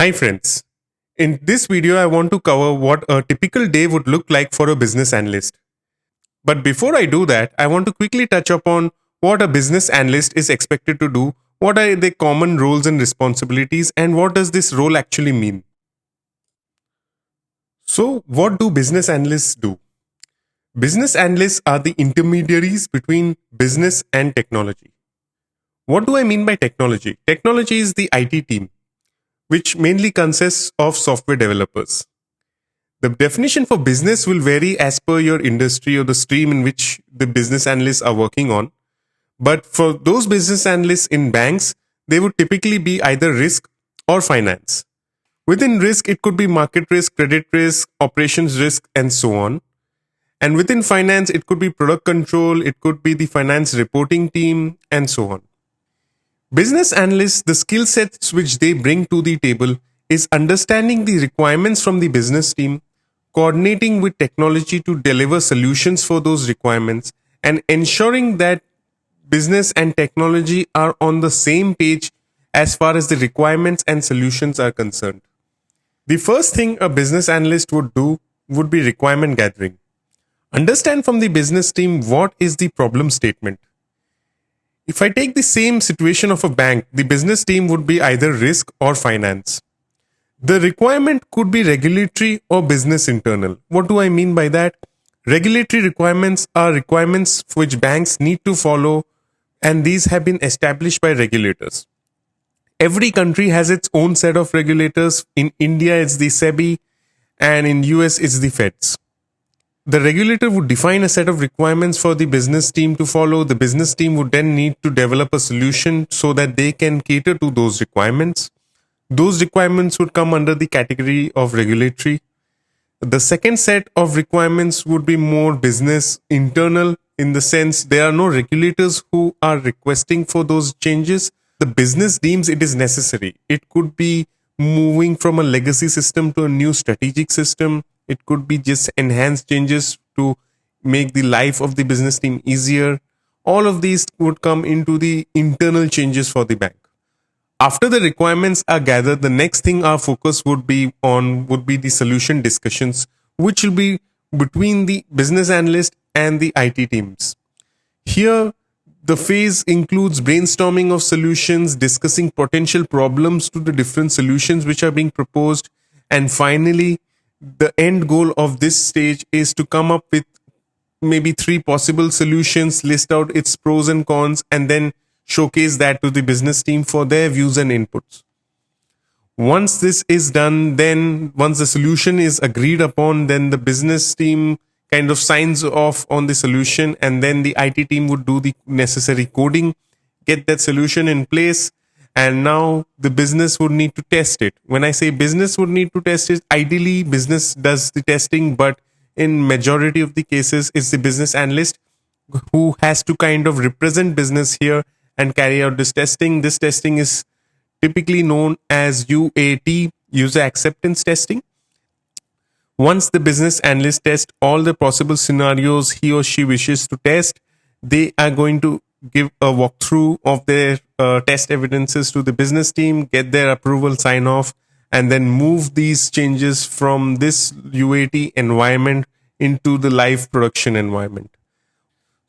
Hi friends. In this video, I want to cover what a typical day would look like for a business analyst. But before I do that, I want to quickly touch upon what a business analyst is expected to do, what are the common roles and responsibilities, and what does this role actually mean. So, what do business analysts do? Business analysts are the intermediaries between business and technology. What do I mean by technology? Technology is the IT team, which mainly consists of software developers. The definition for business will vary as per your industry or the stream in which the business analysts are working on. But for those business analysts in banks, they would typically be either risk or finance. Within risk, it could be market risk, credit risk, operations risk, and so on. And within finance, it could be product control, it could be the finance reporting team, and so on. Business analysts, the skill sets which they bring to the table is understanding the requirements from the business team, coordinating with technology to deliver solutions for those requirements, and ensuring that business and technology are on the same page as far as the requirements and solutions are concerned. The first thing a business analyst would do would be requirement gathering. Understand from the business team what is the problem statement. If I take the same situation of a bank, the business team would be either risk or finance. The requirement could be regulatory or business internal. What do I mean by that? Regulatory requirements are requirements which banks need to follow, and these have been established by regulators. Every country has its own set of regulators. In India, it's the SEBI, and in US, it's the Feds. The regulator would define a set of requirements for the business team to follow. The business team would then need to develop a solution so that they can cater to those requirements. Those requirements would come under the category of regulatory. The second set of requirements would be more business internal, in the sense there are no regulators who are requesting for those changes. The business deems it is necessary. It could be moving from a legacy system to a new strategic system. It could be just enhanced changes to make the life of the business team easier. All of these would come into the internal changes for the bank. After the requirements are gathered, the next thing our focus would be on would be the solution discussions, which will be between the business analyst and the IT teams. Here, the phase includes brainstorming of solutions, discussing potential problems to the different solutions which are being proposed, and finally, the end goal of this stage is to come up with maybe 3 possible solutions, list out its pros and cons, and then showcase that to the business team for their views and inputs. Once this is done, then once the solution is agreed upon, then the business team kind of signs off on the solution, and then the IT team would do the necessary coding, get that solution in place, and now the business would need to test it. When I say business would need to test it, ideally business does the testing, but in majority of the cases, it's the business analyst who has to kind of represent business here and carry out this testing. This testing is typically known as UAT, user acceptance testing. Once the business analyst tests all the possible scenarios he or she wishes to test, they are going to give a walkthrough of their test evidences to the business team, get their approval sign off, and then move these changes from this UAT environment into the live production environment.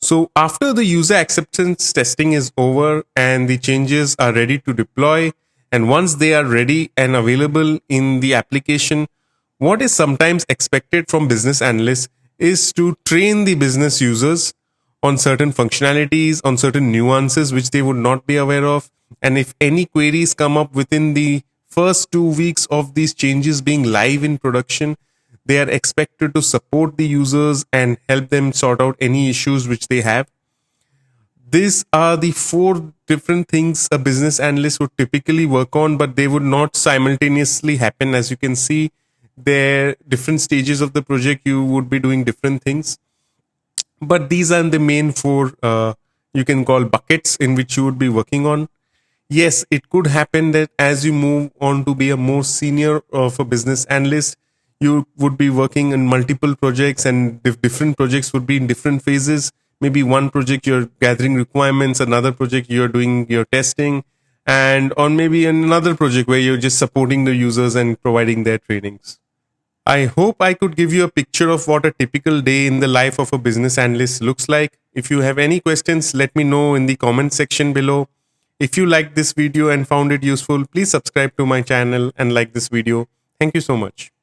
So after the user acceptance testing is over and the changes are ready to deploy, and once they are ready and available in the application, what is sometimes expected from business analysts is to train the business users on certain functionalities, on certain nuances which they would not be aware of. And if any queries come up within the first 2 weeks of these changes being live in production, they are expected to support the users and help them sort out any issues which they have. These are the 4 different things a business analyst would typically work on, but they would not simultaneously happen. As you can see, there different stages of the project, you would be doing different things. But these are the main 4 you can call buckets in which you would be working on. Yes, it could happen that as you move on to be a more senior of a business analyst, you would be working in multiple projects, and different projects would be in different phases. Maybe one project you're gathering requirements, another project you're doing your testing, and or maybe another project where you're just supporting the users and providing their trainings. I hope I could give you a picture of what a typical day in the life of a business analyst looks like. If you have any questions, let me know in the comment section below. If you liked this video and found it useful, please subscribe to my channel and like this video. Thank you so much.